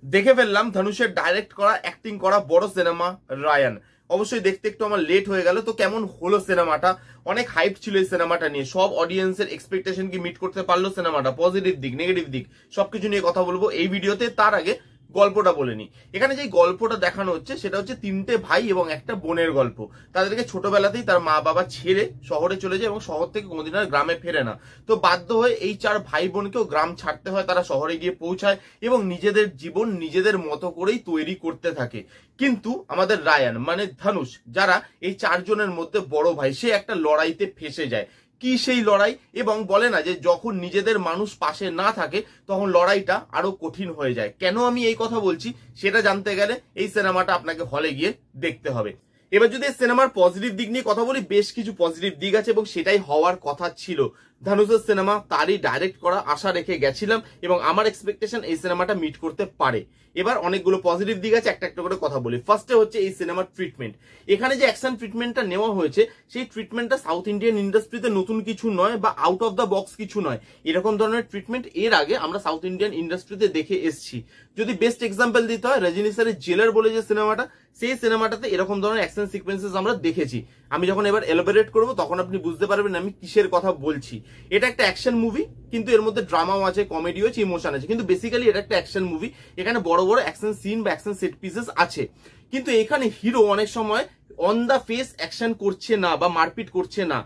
দেখে ফেললাম ধনুষের ডাইরেক্ট করা অ্যাক্টিং করা বড় সিনেমা রায়ান। অবশ্যই দেখতে একটু আমার লেট হয়ে গেল। তো কেমন হলো সিনেমাটা? অনেক হাইপ ছিল এই সিনেমাটা নিয়ে, সব অডিয়েন্সের এক্সপেকটেশন কি মিট করতে পারলো সিনেমাটা? পজিটিভ দিক, নেগেটিভ দিক সবকিছু নিয়ে কথা বলবো এই ভিডিওতে। তার আগে গল্পটা বলে নি। এখানে যে গল্পটা দেখানো হচ্ছে সেটা হচ্ছে তিনটে ভাই এবং একটা বোনের গল্প। তাদেরকে ছোটবেলাতেই তার মা বাবা ছেড়ে শহরে চলে যায় এবং শহর থেকে কোনোদিন আর গ্রামে ফেরে না। তো বাধ্য হয়ে এই চার ভাই বোনকেও গ্রাম ছাড়তে হয়, তারা শহরে গিয়ে পৌঁছায় এবং নিজেদের জীবন নিজেদের মতো করেই তৈরি করতে থাকে। কিন্তু আমাদের রায়ান মানে ধনুষ, যারা এই চারজনের মধ্যে বড় ভাই, সে একটা লড়াইতে ফেসে যায়। কি সেই লড়াই? এবং বলে না যে যখন নিজেদের মানুষ পাশে না থাকে তখন লড়াইটা আরো কঠিন হয়ে যায়। কেন আমি এই কথা বলছি সেটা জানতে গেলে এই সিনেমাটা আপনাকে হলে গিয়ে দেখতে হবে। এবার যদি এই সিনেমার পজিটিভ দিক নিয়ে কথা বলি, বেশ কিছু পজিটিভ দিক আছে এবং সেটাই হওয়ার কথা ছিল। ধনুষের সিনেমা, তারই ডাইরেক্ট করা, আশা রেখে গেছিলাম এবং আমার এক্সপেকটেশন এই সিনেমাটা মিট করতে পারে। এবার অনেকগুলো পজিটিভ দিক আছে, একটা একটা করে কথা বলি। ফার্স্টে হচ্ছে এই সিনেমার ট্রিটমেন্ট। এখানে যে অ্যাকশন ট্রিটমেন্টটা নেওয়া হয়েছে সেই ট্রিটমেন্টটা সাউথ ইন্ডিয়ান ইন্ডাস্ট্রিতে নতুন কিছু নয় বা আউট অফ দ্য বক্স কিছু নয়। এরকম ধরনের ট্রিটমেন্ট এর আগে আমরা সাউথ ইন্ডিয়ান ইন্ডাস্ট্রিতে দেখে এসেছি। যদি বেস্ট এক্সাম্পল দিতে হয়, রজনী স্যারের জেলার বলে যে সিনেমাটা, সেই সিনেমাটাতে এরকম ধরনের অ্যাকশন সিকোয়েন্সেস আমরা দেখেছি। আমি যখন এবার এলাবোরেট করব তখন আপনি বুঝতে পারবেন আমি কিসের কথা বলছি। এটা একটা অ্যাকশন মুভি, কিন্তু এর মধ্যে ড্রামাও আছে, কমেডিও আছে, ইমোশন আছে, কিন্তু বেসিক্যালি এটা একটা অ্যাকশন মুভি। এখানে বড় বড় অ্যাকশন সিন বা অ্যাকশন সেট পিসেস আছে, কিন্তু এখানে হিরো অনেক সময় অন দা ফেস অ্যাকশন করছে না বা মারপিট করছে না,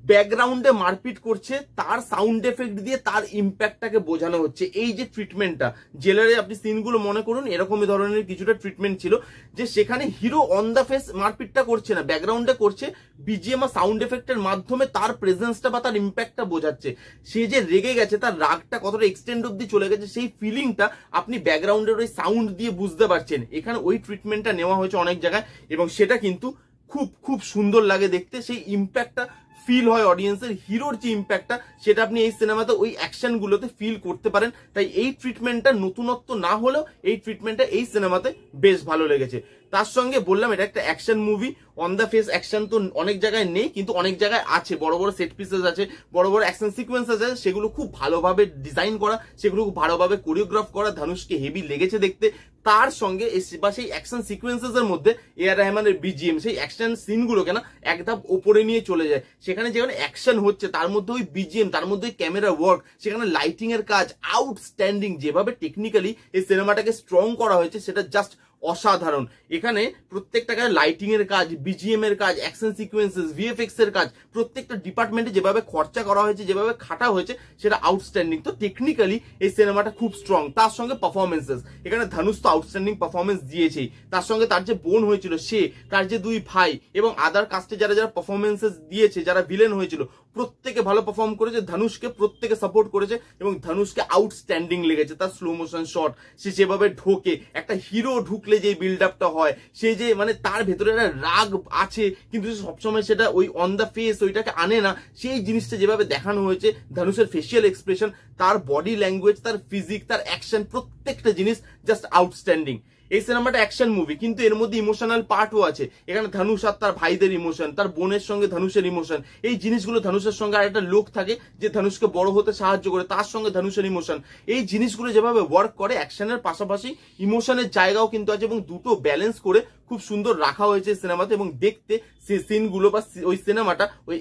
ব্যাকগ্রাউন্ডে মারপিট করছে, তার সাউন্ড এফেক্ট দিয়ে তার ইম্প্যাক্টটাকে বোঝানো হচ্ছে। এই যে ট্রিটমেন্টটা, জেলারে আপনি সিনগুলো মনে করুন এরকমই ধরনের কিছুটা ট্রিটমেন্ট ছিল, যে সেখানে হিরো অন দা ফেস মারপিটটা করছে না, ব্যাকগ্রাউন্ডে করছে, বিজিএম আর সাউন্ড এফেক্টের মাধ্যমে তার প্রেজেন্সটা বা তার ইম্প্যাক্টটা বোঝাচ্ছে। সে যে রেগে গেছে, তার রাগটা কতটা এক্সটেন্ড অব্দি চলে গেছে, সেই ফিলিংটা আপনি ব্যাকগ্রাউন্ডের ওই সাউন্ড দিয়ে বুঝতে পারছেন। এখানে ওই ট্রিটমেন্টটা নেওয়া হয়েছে অনেক জায়গায় এবং সেটা কিন্তু খুব খুব সুন্দর লাগে দেখতে। সেই ইম্প্যাক্টটা ফিল হয় অডিয়েন্সের, হিরোর যে ইম্প্যাক্টটা সেটা আপনি এই সিনেমাতে ওই অ্যাকশন গুলোতে ফিল করতে পারেন। তাই এই ট্রিটমেন্টটা নতুনত্ব না হলেও এই ট্রিটমেন্টটা এই সিনেমাতে বেশ ভালো লেগেছে। তার সঙ্গে বললাম এটা একটা action movie, on the face action তো অনেক জায়গায় নেই, কিন্তু অনেক জায়গায় আছে। বড় বড় সেট পিসেস আছে, বড় বড় অ্যাকশন সিকোয়েন্স আছে, সেগুলো খুব ভালোভাবে ডিজাইন করা, সেগুলো খুব ভালোভাবে কোরিওগ্রাফ করা। ধনুষকে হেভি লেগেছে দেখতে। তার সঙ্গে বা সেই অ্যাকশন সিকোয়েন্সেস এর মধ্যে এআর রহমানের বিজিএম সেই অ্যাকশন সিনগুলোকে না এক ধাপ ওপরে নিয়ে চলে যায়। সেখানে যেখানে অ্যাকশন হচ্ছে তার মধ্যে ওই বিজিএম, তার মধ্যে ক্যামেরা ওয়ার্ক, সেখানে লাইটিং এর কাজ আউটস্ট্যান্ডিং। যেভাবে টেকনিক্যালি এই সিনেমাটাকে স্ট্রং করা হয়েছে সেটা জাস্ট অসাধারণ। এখানে প্রত্যেকটা কাজে লাইটিং এর কাজ, বিজিএম এর কাজ, অ্যাকশন সিকোয়েন্সেস, ভিএফএক্স এর কাজ, প্রত্যেকটা ডিপার্টমেন্টে যেভাবে খরচা করা হয়েছে, যেভাবে খাটা হয়েছে সেটা আউটস্ট্যান্ডিং। তো টেকনিক্যালি এই সিনেমাটা খুব স্ট্রং। তার সঙ্গে পারফরমেন্সেস, এখানে ধনুষ তো আউটস্ট্যান্ডিং পারফরমেন্স দিয়েছেই, তার সঙ্গে তার যে বোন হয়েছিল সে, তার যে দুই ভাই এবং আদার কাস্টে যারা যারা পারফরমেন্সেস দিয়েছে, যারা ভিলেন হয়েছিল, প্রত্যেকে ভালো পারফর্ম করেছে। ধনুষকে প্রত্যেকে সাপোর্ট করেছে এবং ধনুষকে আউটস্ট্যান্ডিং লেগেছে। তার স্লো মোশন শট, সে যেভাবে ঢোকে, একটা হিরো ঢুকলে যে বিল্ড আপটা হয়, সে যে মানে তার ভেতরে একটা রাগ আছে কিন্তু সবসময় সেটা ওই অন দ্য ফেস ওইটাকে আনে না, সেই জিনিসটা যেভাবে দেখানো হয়েছে। ধনুষের ফেসিয়াল এক্সপ্রেশন, তার বডি ল্যাঙ্গুয়েজ, তার ফিজিক, তার অ্যাকশন, প্রত্যেকটা জিনিস জাস্ট আউটস্ট্যান্ডিং। এই সিনেমাটা অ্যাকশন মুভি, কিন্তু এর মধ্যে ইমোশনাল পার্টও আছে। এখানে ধনুষ আর তার ভাইদের ইমোশন, তার বোনের সঙ্গে ধনুষের ইমোশন, এই জিনিসগুলো, ধনুষের সঙ্গে আর একটা লোক থাকে যে ধনুষকে বড় হতে সাহায্য করে, তার সঙ্গে ধনুষের ইমোশন, এই জিনিসগুলো যেভাবে ওয়ার্ক করে, অ্যাকশনের পাশাপাশি ইমোশনের জায়গাও কিন্তু আছে এবং দুটো ব্যালেন্স করে খুব সুন্দর রাখা হয়েছে সিনেমাতে। এবং দেখতে সিনগুলো বা ওই সিনেমাটা ওই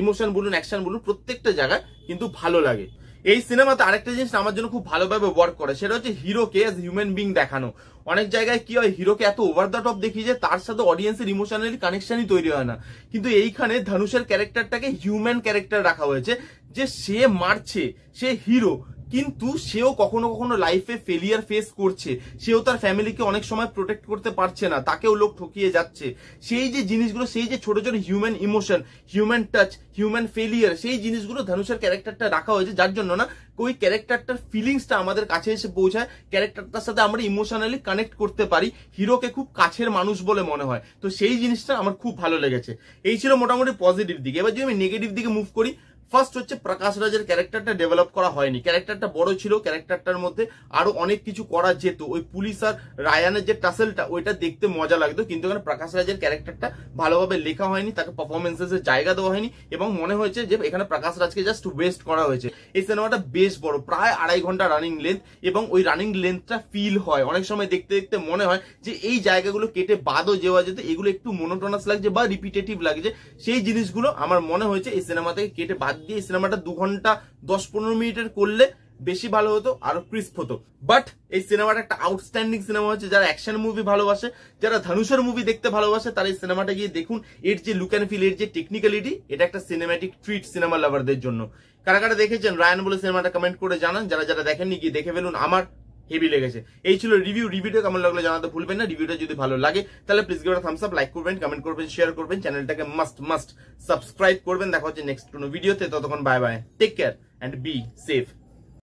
ইমোশন বলুন, অ্যাকশন বলুন, প্রত্যেকটা জায়গায় কিন্তু ভালো লাগে। এই সিনেমাতে আরেকটা জিনিস আমার জন্য খুব ভালোভাবে ওয়ার্ক করে, সেটা হচ্ছে হিরোকে অ্যাজ হিউম্যান বিং দেখানো। অনেক জায়গায় কি হয়, হিরোকে এত ওভার দ্য টপ দেখিয়ে যে তার সাথে অডিয়েন্সের ইমোশনালি কানেকশনই তৈরি হয় না। কিন্তু এইখানে ধনুষের ক্যারেক্টারটাকে হিউম্যান ক্যারেক্টার রাখা হয়েছে, যে সে মারছে, সে হিরো, কিন্তু সেও কখনো কখনো লাইফে ফেলিয়ার ফেস করছে, সেও তার ফ্যামিলিকে অনেক সময় প্রোটেক্ট করতে পারছে না, তাকেও লোক ঠকিয়ে যাচ্ছে। সেই যে জিনিসগুলো, সেই যে ছোট ছোট human emotion, human touch, human failure, সেই জিনিসগুলো ধনুষের ক্যারেক্টারটা রাখা হয়েছে, যার জন্য না ওই ক্যারেক্টারটার ফিলিংসটা আমাদের কাছে এসে পৌঁছায়, ক্যারেক্টারটার সাথে আমরা ইমোশনালি কানেক্ট করতে পারি, হিরোকে খুব কাছের মানুষ বলে মনে হয়। তো সেই জিনিসটা আমার খুব ভালো লেগেছে। এই ছিল মোটামুটি পজিটিভ দিক। এবার যদি আমি নেগেটিভ দিকে মুভ করি, ফার্স্ট হচ্ছে প্রকাশ রাজের ক্যারেক্টারটা ডেভেলপ করা হয়নি, ক্যারেক্টারটা বড় ছিল, ক্যারেক্টারটার মধ্যে আরো অনেক কিছু করা যেত, ওই পুলিশ আর রায়ানের যে টাসেলটা ওইটা দেখতে মজা লাগতো, কিন্তু এখানে প্রকাশ রাজের ক্যারেক্টারটা ভালোভাবে লেখা হয়নি, তাকে পারফরমেন্সেস এর জায়গা দেওয়া হয়নি এবং মনে হয়েছে যে এখানে প্রকাশ রাজকে জাস্ট ওয়েস্ট করা হয়েছে। এই সিনেমাটা বেশ বড়, প্রায় 2.5 ঘন্টা রানিং লেন্থ এবং ওই রানিং লেন্থটা ফিল হয় অনেক সময় দেখতে দেখতে মনে হয় যে এই জায়গাগুলো কেটে বাদও যাওয়া যেত, এগুলো একটু মোনোটোনাস লাগছে বা রিপিটেটিভ লাগছে, সেই জিনিসগুলো আমার মনে হয়েছে এই সিনেমা থেকে কেটে বাদ দিয়ে এই সিনেমাটা 2 ঘন্টা 10-15 মিনিটের করলে বেশি ভালো হতো, আরো ক্রিস্প হতো। বাট এই সিনেমাটা একটা আউটস্ট্যান্ডিং সিনেমা হচ্ছে, যারা অ্যাকশন মুভি ভালোবাসে, যারা ধনুষের মুভি দেখতে ভালোবাসে, তারা এই সিনেমাটা গিয়ে দেখুন। এর যে লুক অ্যান্ড ফিল, এর যে টেকনিক্যালিটি, এটা একটা সিনেম্যাটিক ট্রিট সিনেমা লাভারদের জন্য। কারা কারা দেখেছেন রায়ান বলে সিনেমাটা কমেন্ট করে জানান, যারা যারা দেখেননি গিয়ে দেখে ফেলুন। আমার হেভি লেগেছে। এই ছিল রিভিউটা কেমন লাগলো জানাতে ভুলবেন না। রিভিউটা যদি ভালো লাগে তাহলে please give it a Thums up, like করবেন, কমেন্ট করবেন, শেয়ার করবেন, চ্যানেলটাকে মাস্ট সাবস্ক্রাইব করবেন। দেখা হচ্ছে নেক্সট কোনো ভিডিওতে, ততক্ষণ bye bye, take care and be safe.